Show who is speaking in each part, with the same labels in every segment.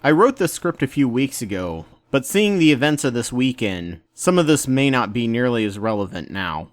Speaker 1: I wrote this script a few weeks ago, but seeing the events of this weekend, some of this may not be nearly as relevant now.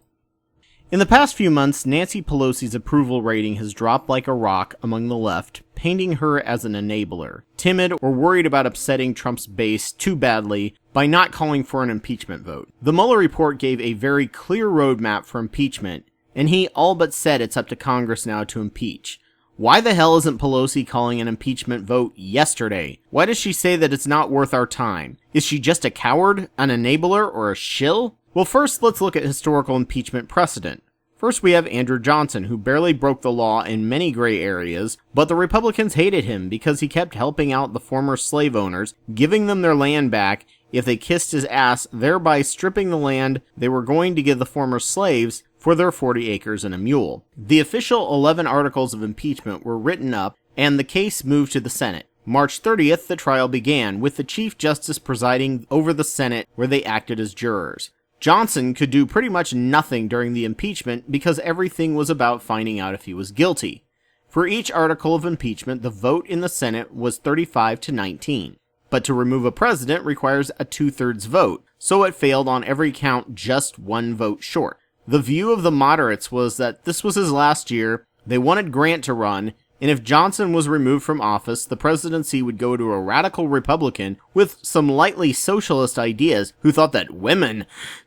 Speaker 1: In the past few months, Nancy Pelosi's approval rating has dropped like a rock among the left, painting her as an enabler, timid or worried about upsetting Trump's base too badly by not calling for an impeachment vote. The Mueller report gave a very clear roadmap for impeachment, and he all but said it's up to Congress now to impeach. Why the hell isn't Pelosi calling an impeachment vote yesterday? Why does she say that it's not worth our time? Is she just a coward, an enabler, or a shill? Well, first, let's look at historical impeachment precedent. First, we have Andrew Johnson, who barely broke the law in many gray areas, but the Republicans hated him because he kept helping out the former slave owners, giving them their land back if they kissed his ass, thereby stripping the land they were going to give the former slaves for their 40 acres and a mule. The official 11 articles of impeachment were written up, and the case moved to the Senate. March 30th, the trial began, with the Chief Justice presiding over the Senate, where they acted as jurors. Johnson could do pretty much nothing during the impeachment because everything was about finding out if he was guilty. For each article of impeachment, the vote in the Senate was 35-19. But to remove a president requires a 2/3 vote, so it failed on every count just one vote short. The view of the moderates was that this was his last year, they wanted Grant to run, and if Johnson was removed from office, the presidency would go to a radical Republican with some lightly socialist ideas who thought that women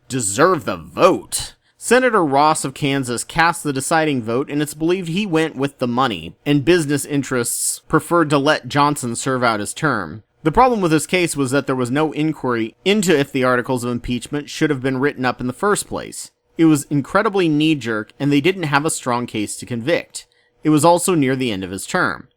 Speaker 1: deserve the vote. Senator Ross of Kansas cast the deciding vote, and it's believed he went with the money, and business interests preferred to let Johnson serve out his term. The problem with this case was that there was no inquiry into if the articles of impeachment should have been written up in the first place. It was incredibly knee-jerk, and they didn't have a strong case to convict. It was also near the end of his term.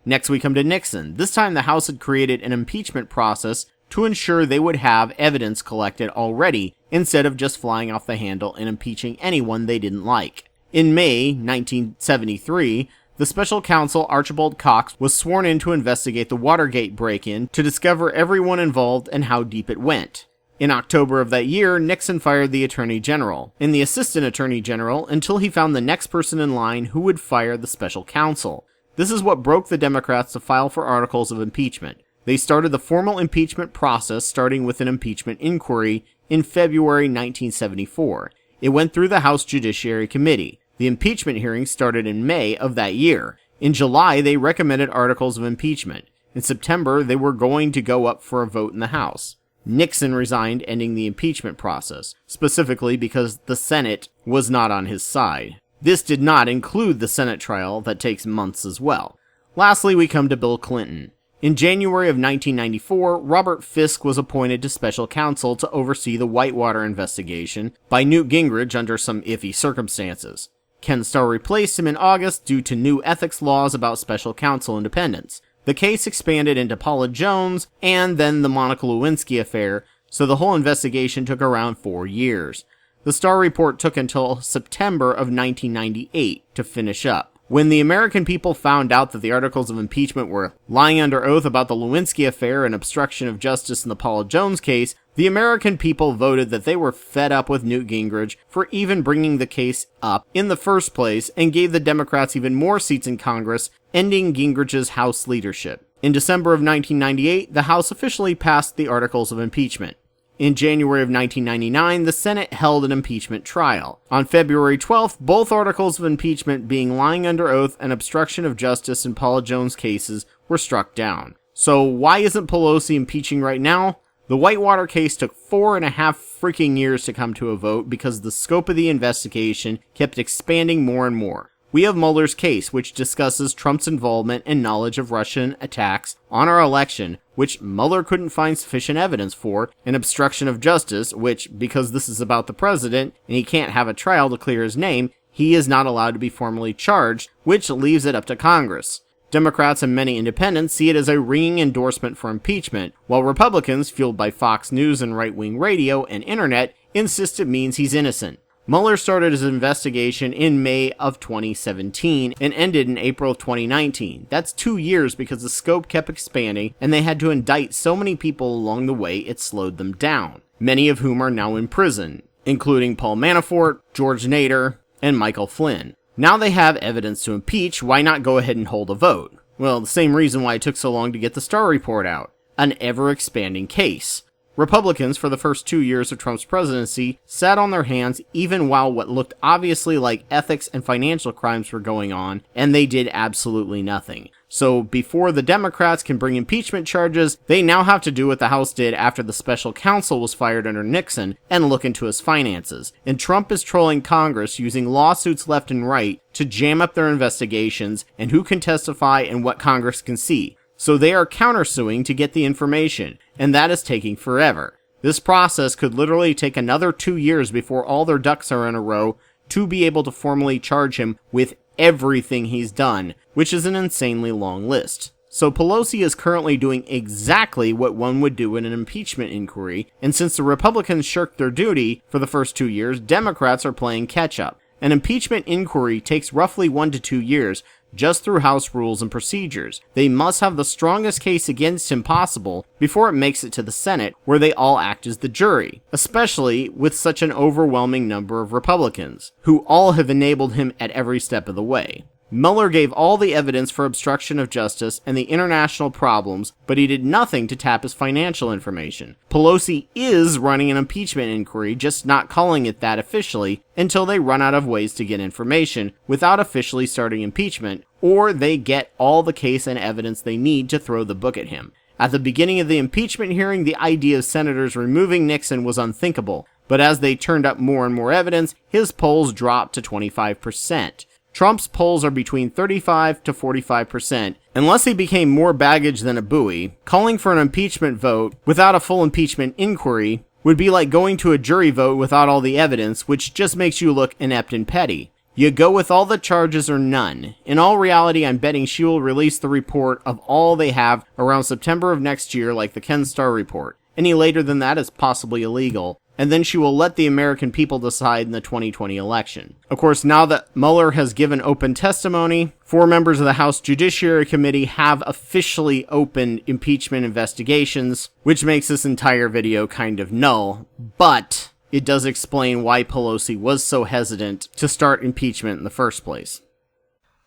Speaker 1: Next we come to Nixon. This time the House had created an impeachment process to ensure they would have evidence collected already, instead of just flying off the handle and impeaching anyone they didn't like. In May 1973, the special counsel Archibald Cox was sworn in to investigate the Watergate break-in to discover everyone involved and how deep it went. In October of that year, Nixon fired the Attorney General and the Assistant Attorney General until he found the next person in line who would fire the special counsel. This is what broke the Democrats to file for articles of impeachment. They started the formal impeachment process, starting with an impeachment inquiry in February 1974. It went through the House Judiciary Committee. The impeachment hearings started in May of that year. In July, they recommended articles of impeachment. In September, they were going to go up for a vote in the House. Nixon resigned, ending the impeachment process, specifically because the Senate was not on his side. This did not include the Senate trial that takes months as well. Lastly, we come to Bill Clinton. In January of 1994, Robert Fisk was appointed to special counsel to oversee the Whitewater investigation by Newt Gingrich under some iffy circumstances. Ken Starr replaced him in August due to new ethics laws about special counsel independence. The case expanded into Paula Jones and then the Monica Lewinsky affair, so the whole investigation took around 4 years. The Starr report took until September of 1998 to finish up. When the American people found out that the articles of impeachment were lying under oath about the Lewinsky affair and obstruction of justice in the Paula Jones case, the American people voted that they were fed up with Newt Gingrich for even bringing the case up in the first place and gave the Democrats even more seats in Congress, ending Gingrich's House leadership. In December of 1998, the House officially passed the articles of impeachment. In January of 1999, the Senate held an impeachment trial. On February 12th, both articles of impeachment, being lying under oath and obstruction of justice in Paula Jones cases, were struck down. So why isn't Pelosi impeaching right now? The Whitewater case took 4.5 freaking years to come to a vote because the scope of the investigation kept expanding more and more. We have Mueller's case, which discusses Trump's involvement and knowledge of Russian attacks on our election, which Mueller couldn't find sufficient evidence for, and obstruction of justice, which, because this is about the president, and he can't have a trial to clear his name, he is not allowed to be formally charged, which leaves it up to Congress. Democrats and many independents see it as a ringing endorsement for impeachment, while Republicans, fueled by Fox News and right-wing radio and internet, insist it means he's innocent. Mueller started his investigation in May of 2017 and ended in April of 2019. That's 2 years because the scope kept expanding and they had to indict so many people along the way it slowed them down, many of whom are now in prison, including Paul Manafort, George Nader, and Michael Flynn. Now they have evidence to impeach, why not go ahead and hold a vote? Well, the same reason why it took so long to get the Starr report out. an ever-expanding case. Republicans, for the first 2 years of Trump's presidency, sat on their hands even while what looked obviously like ethics and financial crimes were going on, and they did absolutely nothing. So before the Democrats can bring impeachment charges, they now have to do what the House did after the special counsel was fired under Nixon and look into his finances. And Trump is trolling Congress using lawsuits left and right to jam up their investigations and who can testify and what Congress can see. So they are countersuing to get the information, and that is taking forever. This process could literally take another 2 years before all their ducks are in a row to be able to formally charge him with everything he's done, which is an insanely long list. So Pelosi is currently doing exactly what one would do in an impeachment inquiry, and since the Republicans shirked their duty for the first 2 years, Democrats are playing catch-up. An impeachment inquiry takes roughly 1 to 2 years, just through House rules and procedures. They must have the strongest case against him possible before it makes it to the Senate, where they all act as the jury, especially with such an overwhelming number of Republicans, who all have enabled him at every step of the way. Mueller gave all the evidence for obstruction of justice and the international problems, but he did nothing to tap his financial information. Pelosi is running an impeachment inquiry, just not calling it that officially, until they run out of ways to get information without officially starting impeachment, or they get all the case and evidence they need to throw the book at him. At the beginning of the impeachment hearing, the idea of senators removing Nixon was unthinkable, but as they turned up more and more evidence, his polls dropped to 25%. Trump's polls are between 35 to 45%. Unless he became more baggage than a buoy, calling for an impeachment vote without a full impeachment inquiry would be like going to a jury vote without all the evidence, which just makes you look inept and petty. You go with all the charges or none. In all reality, I'm betting she will release the report of all they have around September of next year, like the Ken Starr report. Any later than that is possibly illegal. And then she will let the American people decide in the 2020 election. Of course, now that Mueller has given open testimony, 4 members of the House Judiciary Committee have officially opened impeachment investigations, which makes this entire video kind of null, but it does explain why Pelosi was so hesitant to start impeachment in the first place.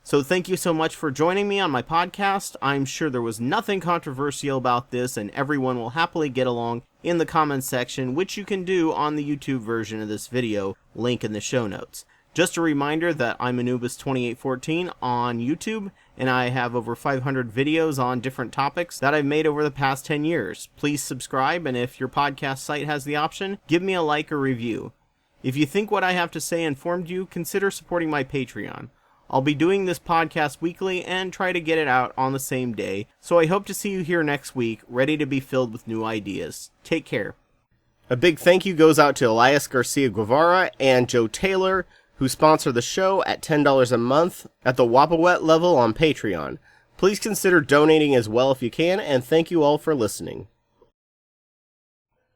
Speaker 1: So thank you so much for joining me on my podcast. I'm sure there was nothing controversial about this, and everyone will happily get along in the comments section, which you can do on the YouTube version of this video, link in the show notes. Just a reminder that I'm Anubis 2814 on YouTube, and I have over 500 videos on different topics that I've made over the past 10 years. Please subscribe, and if your podcast site has the option, give me a like or review. If you think what I have to say informed you, consider supporting my Patreon. I'll be doing this podcast weekly and try to get it out on the same day, so I hope to see you here next week, ready to be filled with new ideas. Take care. A big thank you goes out to Elias Garcia Guevara and Joe Taylor, who sponsor the show at $10 a month at the Wapawet level on Patreon. Please consider donating as well if you can, and thank you all for listening.